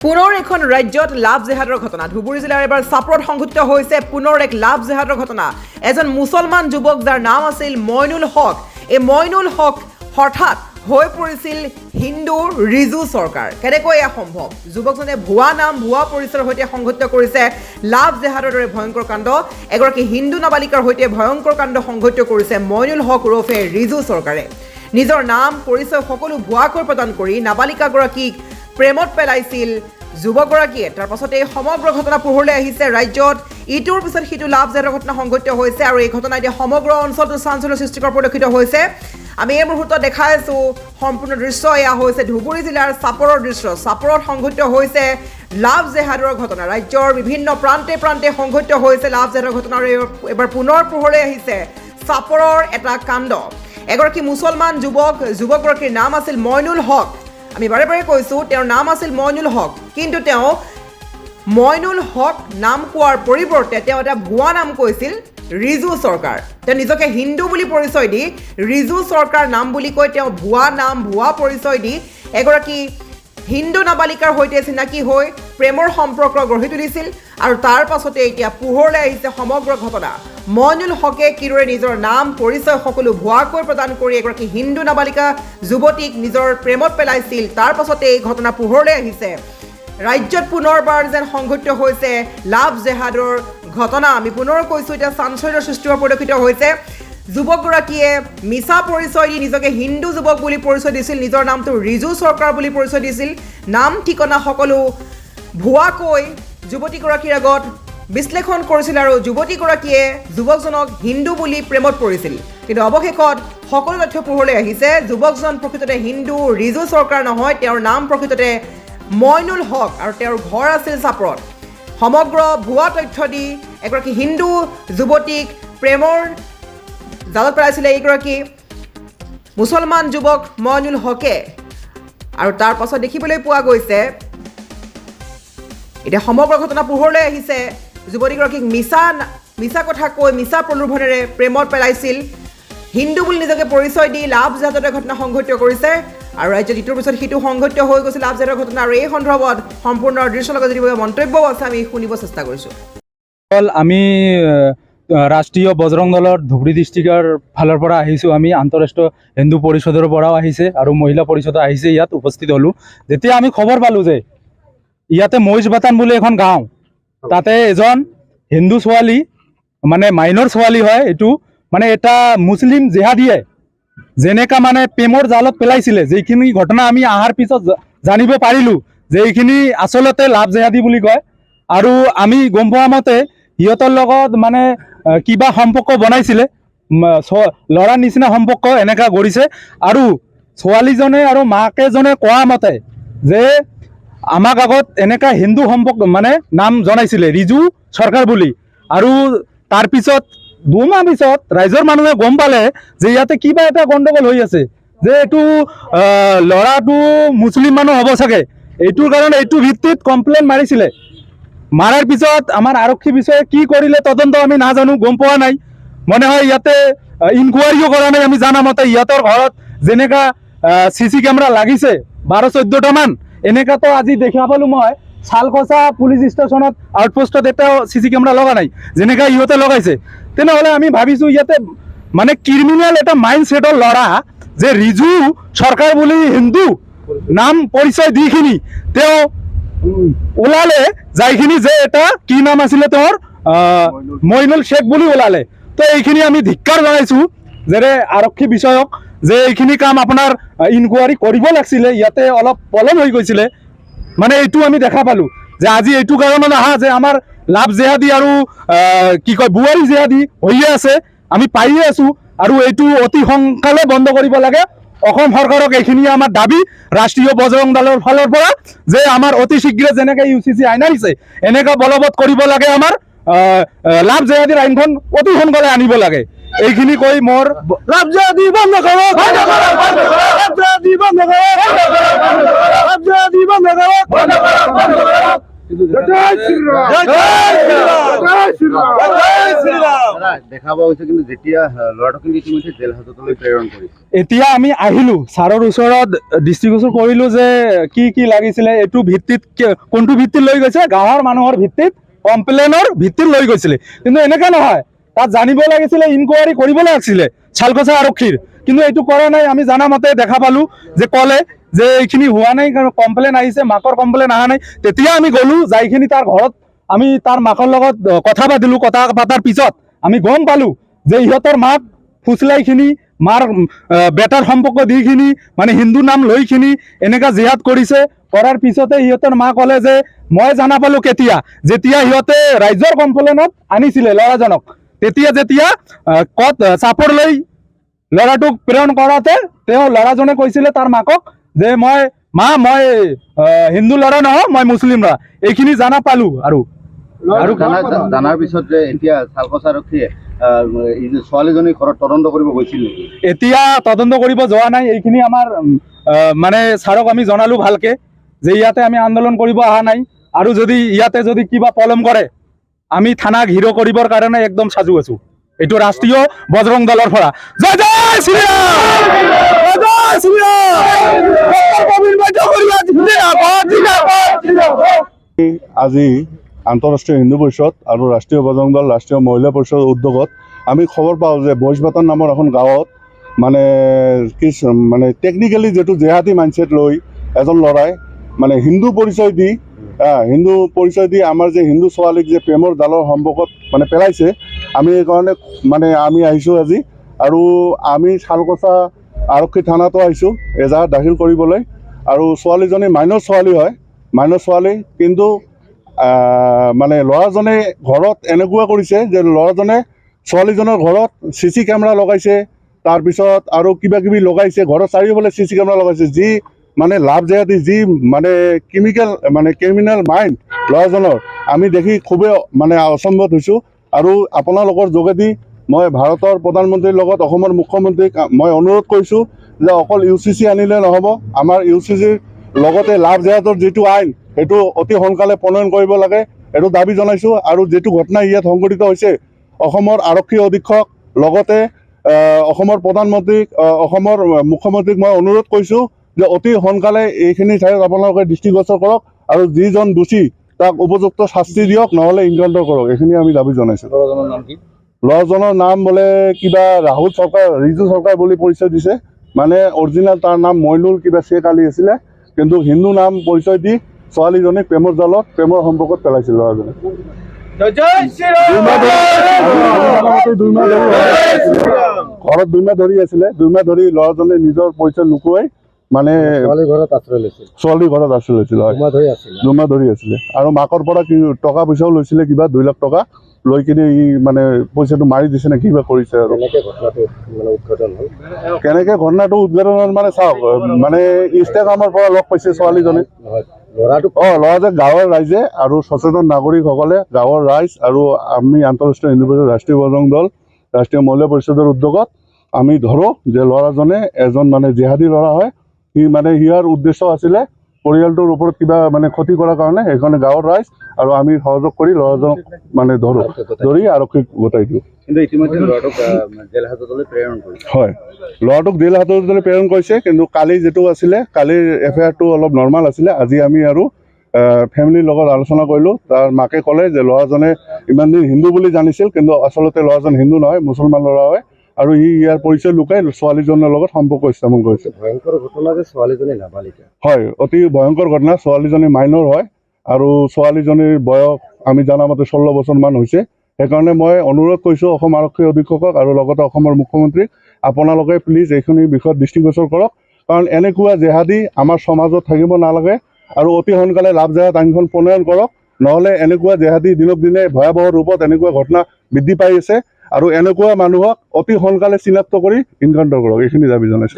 পুনৰ এখন ৰাজ্যত লাভ জেহাদৰ ঘটনা ধুবুৰী জিলাৰ এবাৰ চাপৰত সংঘটিত হৈছে পুনৰ এক লাভ জেহাদৰ ঘটনা এজন মুছলমান যুৱক যাৰ নাম আছিল মইনুল হক এই মইনুল হক হঠাৎ হৈ পৰিছিল হিন্দু ৰিজু চৰকাৰ কেনেকৈ এয়া সম্ভৱ যুৱকজনে ভুৱা নাম ভুৱা পৰিচয়ৰ সৈতে সংঘটিত কৰিছে লাভ জেহাদৰ দৰে ভয়ংকৰ কাণ্ড এগৰাকী হিন্দু নাবালিকাৰ সৈতে ভয়ংকৰ কাণ্ড সংঘটিত কৰিছে মইনুল হক ওৰফে ৰিজু চৰকাৰে নিজৰ নাম পৰিচয় সকলো ভুৱাকৈ প্ৰদান কৰি নাবালিকাগৰাকীক প্ৰেমত পেলাইছিল যুৱকগৰাকীয়ে তাৰ পাছতে এই সমগ্ৰ ঘটনা পোহৰলৈ আহিছে ৰাজ্যত ইটোৰ পিছত সিটো লাভ জেহাদৰ ঘটনা সংঘটিত হৈছে আৰু এই ঘটনাই এতিয়া সমগ্ৰ অঞ্চলটো চাঞ্চল্য সৃষ্টি কৰা পৰিলক্ষিত হৈছে আমি এই মুহূৰ্তত দেখাই আছো সম্পূৰ্ণ দৃশ্য এয়া হৈছে ধুবুৰী জিলাৰ চাপৰৰ দৃশ্য চাপৰত সংঘটিত হৈছে লাভ জেহাদৰ ঘটনা ৰাজ্যৰ বিভিন্ন প্ৰান্তে প্ৰান্তে সংঘটিত হৈছে লাভ জেহাদৰ ঘটনা এবাৰ পুনৰ পোহৰলৈ আহিছে চাপৰৰ এটা কাণ্ড এগৰাকী মুছলমান যুৱকগৰাকীৰ নাম আছিল মইনুল হক আমি বাৰে বাৰে কৈছোঁ তেওঁৰ নাম আছিল মইনুল হক কিন্তু তেওঁ মইনুল হক নাম কোৱাৰ পৰিৱৰ্তে তেওঁ এটা ভুৱা নাম কৈছিল ৰিজু চৰকাৰ তেওঁ নিজকে হিন্দু বুলি পৰিচয় দি ৰিজু চৰকাৰ নাম বুলি কৈ তেওঁ ভুৱা নাম ভুৱা পৰিচয় দি এগৰাকী হিন্দু নাবালিকাৰ সৈতে চিনাকি হৈ প্ৰেমৰ সম্পৰ্ক গঢ়ি তুলিছিল আৰু তাৰ পাছতে এতিয়া পোহৰলৈ আহিছে সমগ্ৰ ঘটনা মইনুল হকে কিদৰে নিজৰ নাম পৰিচয় সকলো ভুৱাকৈ প্ৰদান কৰি এগৰাকী হিন্দু নাবালিকা যুৱতীক নিজৰ প্ৰেমত পেলাইছিল তাৰ পাছতে এই ঘটনা পোহৰলৈ আহিছে ৰাজ্যত পুনৰবাৰ যেন সংঘটিত হৈছে লাভ জেহাদৰ ঘটনা আমি পুনৰ কৈছোঁ এতিয়া চাঞ্চল্যৰ সৃষ্টি হোৱা পৰিলক্ষিত হৈছে যুৱকগৰাকীয়ে মিছা পৰিচয় দি নিজকে হিন্দু যুৱক বুলি পৰিচয় দিছিল নিজৰ নামটো ৰিজু চৰকাৰ বুলি পৰিচয় দিছিল নাম ঠিকনা সকলো ভুৱাকৈ যুৱতীগৰাকীৰ আগত বিশ্লেষণ কৰিছিল আৰু যুৱতীগৰাকীয়ে যুৱকজনক হিন্দু বুলি প্ৰেমত পৰিছিল কিন্তু অৱশেষত সকলো তথ্য পোহৰলৈ আহিছে যুৱকজন প্ৰকৃততে হিন্দু ৰিজু চৰকাৰ নহয় তেওঁৰ নাম প্ৰকৃততে মইনুল হক আৰু তেওঁৰ ঘৰ আছিল চাপৰত সমগ্ৰ ভুৱা তথ্য দি এগৰাকী হিন্দু যুৱতীক প্ৰেমৰ জালত পেলাইছিলে এইগৰাকী মুছলমান যুৱক মইনুল হকে আৰু তাৰ পাছত দেখিবলৈ পোৱা গৈছে এতিয়া সমগ্ৰ ঘটনা পোহৰলৈ আহিছে যুৱতীগৰাকীক মিছা কথা কৈ মিছা প্ৰলোভনেৰে প্ৰেমত পেলাইছিল হিন্দু বুলি নিজকে পৰিচয় দি লাভ জেহাদৰ ঘটনা সংঘটিত কৰিছে আৰু ৰাজ্যত ইটোৰ পিছত সিটো সংঘটিত হৈ গৈছে লাভ জেহাদৰ ঘটনা আৰু এই সন্দৰ্ভত সম্পূৰ্ণ দৃশ্যৰ লগত যদি মন্তব্যও আছে আমি শুনিব চেষ্টা কৰিছোঁ আমি ৰাষ্ট্ৰীয় বজৰং দলৰ ধুবুৰী ডিষ্ট্ৰিক্টৰ ফালৰ পৰা আহিছোঁ আমি আন্তঃৰাষ্ট্ৰীয় হিন্দু পৰিষদৰ পৰাও আহিছে আৰু মহিলা পৰিষদ আহিছে ইয়াত উপস্থিত হ'লোঁ যেতিয়া আমি খবৰ পালোঁ যে ইয়াতে মহিষ বাতান বুলি এখন গাঁও তাতে এজন হিন্দু ছোৱালী মানে মাইনৰ ছোৱালী হয় এইটো মানে এটা মুছলিম জেহাদীয়ে যেনেকা মানে প্ৰেমৰ জালত পেলাইছিলে যিখিনি ঘটনা আমি অহাৰ পিছত জানিব পাৰিলোঁ যে এইখিনি আচলতে লাভ জেহাদী বুলি কয় আৰু আমি গম পোৱা মতে সিহঁতৰ লগত মানে কিবা সম্পৰ্ক বনাইছিলে ল'ৰাৰ নিচিনা সম্পৰ্ক এনেকা কৰিছে আৰু ছোৱালীজনে আৰু মাকেজনে কোৱা মতে যে আমাক আগত এনেকা হিন্দু সম্পৰ্ক মানে নাম জনাইছিলে ৰিজু চৰকাৰ বুলি আৰু তাৰপিছত দুমাহ পিছত ৰাইজৰ মানুহে গম পালে যে ইয়াতে কিবা এটা গণ্ডগোল হৈ আছে যে এইটো ল'ৰাটো মুছলিম মানুহ হ'ব চাগে এইটোৰ কাৰণে এইটো ভিত্তিত কমপ্লেইন মাৰিছিলে মাৰাৰ পিছত আমাৰ আৰক্ষী বিষয়ে কি কৰিলে তদন্ত আমি নাজানো গম পোৱা নাই মনে হয় ইয়াতে ইনকুৱাৰীও কৰা নাই আমি জানা মতে ইয়াতৰ ঘৰত যেনেকা CC কেমেৰা লাগিছে 12-14টামান এনেকাতো আজি দেখা পালোঁ মই চালখচা পুলিচ ষ্টেচনত আউটপোষ্টত এটাও CC কেমেৰা লগা নাই যেনেকা ইহঁতে লগাইছে তেনেহ'লে আমি ভাবিছোঁ ইয়াতে মানে ক্ৰিমিনেল এটা মাইণ্ড ছেটৰ ল'ৰা যে ৰিজু চৰকাৰ বুলি হিন্দু নাম পৰিচয় দিখিনি তেওঁ ওলালে যাইখিনি যে এটা কি নাম আছিলে তেওঁৰ মইনুল শেখ বুলি ওলালে তো এইখিনি আমি ধিক্কাৰ জনাইছোঁ যে আৰক্ষী বিষয়ক যে এইখিনি কাম আপোনাৰ ইনকুৱাৰী কৰিব লাগিছিলে ইয়াতে অলপ পলম হৈ গৈছিলে মানে এইটো আমি দেখা পালোঁ যে আজি এইটো কাৰণত আহা যে আমাৰ লাভ জেহাদী আৰু কি কয় বুৱাৰী জেহাদী হৈয়ে আছে আমি পাইয়ে আছোঁ আৰু এইটো অতি সোনকালে বন্ধ কৰিব লাগে অসম চৰকাৰক এইখিনি আমাৰ দাবী ৰাষ্ট্ৰীয় বজৰং দলৰ ফালৰ পৰা যে আমাৰ অতি শীঘ্ৰে যেনেকৈ UCC আইন আনিছে এনেকৈ বলবৎ কৰিব লাগে আমাৰ লাভ জেহাদীৰ আইনখন অতি সোনকালে আনিব লাগে এইখিনি কৈ মোৰ লাভ জেহাদী বন্ধ কৰক লাভ জেহাদী বন্ধ কৰক লাভ জেহাদী বন্ধ কৰক দাদা, দেখা পোৱা গৈছে কিন্তু যেতিয়া ল'ৰাটোক কিন্তু ইতিমধ্যে জেল হাজতলৈ প্ৰেৰণ কৰিছে। এতিয়া আমি আহিলো ছাৰৰ ওচৰত দৃষ্টিগোচৰ কৰিলো যে কি কি লাগিছিলে, এইটো ভিত্তিত কোনটো ভিত্তিত লৈ গৈছে, গাঁৱৰ মানুহৰ ভিত্তিত কমপ্লেইনৰ ভিত্তিত লৈ গৈছিলে। কিন্তু এনেকে নহয়, তাত জানিব লাগিছিলে, ইনকুৱাৰী কৰিব লাগিছিলে চালকচা আৰক্ষীৰ, কিন্তু এইটো কৰা নাই। আমি জানা মতে দেখা পালো যে ক'লে যে এইখিনি হোৱা নাই, কাৰণ কমপ্লেইন আহিছে, মাকৰ কমপ্লেইন অহা নাই। তেতিয়া আমি গ'লো, যাইখিনি তাৰ ঘৰত আমি তাৰ মাকৰ লগত কথা পাতিলো। কথা পতাৰ পিছত আমি গম পালো যে ইহঁতৰ মাক ফুচলাইখিনি, মাৰ বেটাৰ সম্পৰ্ক দিখিনি, মানে হিন্দু নাম লৈখিনি এনেকা জিহাদ কৰিছে। কৰাৰ পিছতে সিহঁতৰ মা ক'লে যে মই জানা পালো কেতিয়া, যেতিয়া সিহঁতে ৰাইজৰ কমপ্লেইনত আনিছিলে ল'ৰাজনক, যেতিয়া কত চাপৰ লৈ ল'ৰাটোক প্ৰেৰণ কৰাতে তেওঁ ল'ৰাজনে কৈছিলে তাৰ মাকক যে মই হিন্দু ল'ৰা নহয়, মই মুছলিম ল'ৰা। এইখিনি জানা পালো। আৰু জানাৰ পিছত যে এতিয়া চালকচ আৰক্ষীয়ে এই যে ছোৱালীজনীৰ ঘৰত তদন্ত কৰিব গৈছিল নেকি? এতিয়া তদন্ত কৰিব যোৱা নাই। এইখিনি আমাৰ মানে ছাৰক আমি জনালো ভালকে যে ইয়াতে আমি আন্দোলন কৰিব অহা নাই, আৰু যদি ইয়াতে যদি কিবা পলম কৰে আমি থানাক হিৰো কৰিবৰ কাৰণে একদম সাজু আছো। এইটো ৰাষ্ট্ৰীয় বজৰং দলৰ পৰা জয় জয় শ্ৰীৰাম, জয় শ্ৰীৰাম। আজি আন্তঃৰাষ্ট্ৰীয় হিন্দু পৰিষদ আৰু ৰাষ্ট্ৰীয় বজৰং দল, ৰাষ্ট্ৰীয় মহিলা পৰিষদৰ উদ্যোগত আমি খবৰ পাওঁ যে বৈশবাটন নামৰ এখন গাঁৱত মানে মানে টেকনিকেলি যিটো জেহাদী মাইণ্ডছেট লৈ এজন ল'ৰাই মানে হিন্দু পৰিচয় দি আমাৰ যে হিন্দু ছোৱালীক যে প্ৰেমৰ জালৰ সম্পৰ্কত মানে পেলাইছে। আমি এইকাৰণে মানে আমি আহিছোঁ আজি, আৰু আমি শালকচা আৰক্ষী থানাতো আহিছোঁ এজাহাৰ দাখিল কৰিবলৈ। আৰু ছোৱালীজনী মাইনৰ ছোৱালী, কিন্তু মানে ল'ৰাজনে ঘৰত এনেকুৱা কৰিছে যে ল'ৰাজনে ছোৱালীজনৰ ঘৰত CC কেমেৰা লগাইছে, তাৰপিছত আৰু কিবা কিবি লগাইছে, ঘৰৰ চাৰিওফালে CC কেমেৰা লগাইছে। যি মানে লাভ জেহাদী, যি মানে ক্ৰিমিনেল মাইণ্ড ল'ৰাজনৰ, আমি দেখি খুবেই মানে অচম্ভত হৈছোঁ। আৰু আপোনালোকৰ যোগেদি মই ভাৰতৰ প্ৰধানমন্ত্ৰীৰ লগত অসমৰ মুখ্যমন্ত্ৰীক মই অনুৰোধ কৰিছোঁ যে অকল UCC আনিলে নহ'ব, আমাৰ UCCৰ লগতে লাভ জেহাদৰ যিটো আইন সেইটো অতি সোনকালে প্ৰণয়ন কৰিব লাগে, এইটো দাবী জনাইছোঁ। আৰু যিটো ঘটনা ইয়াত সংঘটিত হৈছে, অসমৰ আৰক্ষী অধীক্ষক লগতে অসমৰ প্ৰধানমন্ত্ৰীক, অসমৰ মুখ্যমন্ত্ৰীক মই অনুৰোধ কৰিছোঁ যে অতি সোনকালে এইখিনি ঠাইত আপোনালোকে দৃষ্টিগোচৰ কৰক আৰু যিজন দোষী তাক উপযুক্ত শাস্তি দিয়ক, নহ'লে ইনকাউণ্টাৰ কৰক। এইখিনি আমি দাবী জনাইছোঁ। ল'ৰাজনৰ নাম বোলে কিবা ৰিজু চৰকাৰ বুলি পৰিচয় দিছে, মানে অৰিজিনেল তাৰ নাম মইনুল কিবা শ্বেখ আলী আছিলে, কিন্তু হিন্দু নাম পৰিচয় দি ছোৱালীজনীক প্ৰেমৰ জালত, প্ৰেমৰ সম্পৰ্কত পেলাইছিল ল'ৰাজনে। ঘৰত 2 মাহ ধৰি আছিলে, 2 মাহ ধৰি ল'ৰাজনে নিজৰ পৰিচয় লুকুৱাই মানে ছোৱালীৰ ঘৰত আশ্ৰয় লৈছিল। 2 মাহ ধৰি আছিলে, আৰু মাকৰ পৰা কি টকা পইচাও লৈছিলে, কিবা 2 লাখ টকা লৈ কিনে ই মানে পইচাটো মাৰি দিছে নে কিবা কৰিছে। আৰু কেনেকে ঘটনাটো উদ্ঘাটন হ'ল মানে চাওক, মানে ইনষ্টাগ্ৰামৰ পৰা লগ পাইছে ছোৱালীজনী, ল'ৰাটোক গাঁৱৰ ৰাইজে আৰু সচেতন নাগৰিকসকলে, গাঁৱৰ ৰাইজ আৰু আমি আন্তঃৰাষ্ট্ৰীয় হিন্দু পৰিষদ, ৰাষ্ট্ৰীয় বজৰং দল, ৰাষ্ট্ৰীয় মহিলা পৰিষদৰ উদ্যোগত আমি ধৰোঁ যে ল'ৰাজনে এজন মানে জেহাদী ল'ৰা হয়। ইয়াৰ উদ্দেশ্য আছিলে পৰিয়ালটোৰ ওপৰত কিবা মানে ক্ষতি কৰাৰ কাৰণে। সেইকাৰণে গাঁৱৰ ৰাইজ আৰু আমি সহযোগ কৰি ল'ৰাজনক মানে ধৰি আৰক্ষীক গতাই দিওঁ। কিন্তু ইতিমধ্যে ল'ৰাটোক জেল হাজতলৈ প্ৰেৰণ কৰিছে। হয়, ল'ৰাটোক জেল হাজতলৈ প্ৰেৰণ কৰিছে, কিন্তু কালি যিটো আছিলে, কালিৰ FIR-টো অলপ নৰ্মাল আছিলে। আজি আমি আৰু ফেমিলিৰ লগত আলোচনা কৰিলোঁ। তাৰ মাকে ক'লে যে ল'ৰাজনে ইমান দিন হিন্দু বুলি জানিছিল, কিন্তু আচলতে ল'ৰাজন হিন্দু নহয়, মুছলমান ল'ৰা হয়, আৰু ইয়াৰ পৰিচয় লুকাই ছোৱালীজনৰ লগত সম্পৰ্ক স্থাপন কৰিছে। ভয়ংকৰ ঘটনা যে ছোৱালীজনী নাবালিকা। হয়, অতি ভয়ংকৰ ঘটনা। ছোৱালীজনী মাইনৰ হয়, আৰু ছোৱালীজনীৰ বয়স আমি জনামতে 16 বছৰমান হৈছে। সেইকাৰণে মই অনুৰোধ কৰিছোঁ অসম আৰক্ষী অধীক্ষকক আৰু লগতে অসমৰ মুখ্যমন্ত্ৰীক, আপোনালোকে প্লিজ এইখিনি বিষয়ত দৃষ্টিগোচৰ কৰক, কাৰণ এনেকুৱা জেহাদী আমাৰ সমাজত থাকিব নালাগে। আৰু অতি সোনকালে লাভ জেহাদ আইনখন প্ৰণয়ন কৰক, নহ'লে এনেকুৱা জেহাদী দিনক দিনে ভয়াৱহ ৰূপত এনেকুৱা ঘটনা বৃদ্ধি পাই আছে, আৰু এনেকুৱা মানুহক অতি সোনকালে চিনাক্ত কৰি ইনকাউণ্টাৰ কৰক। এইখিনি দাবী জনাইছোঁ।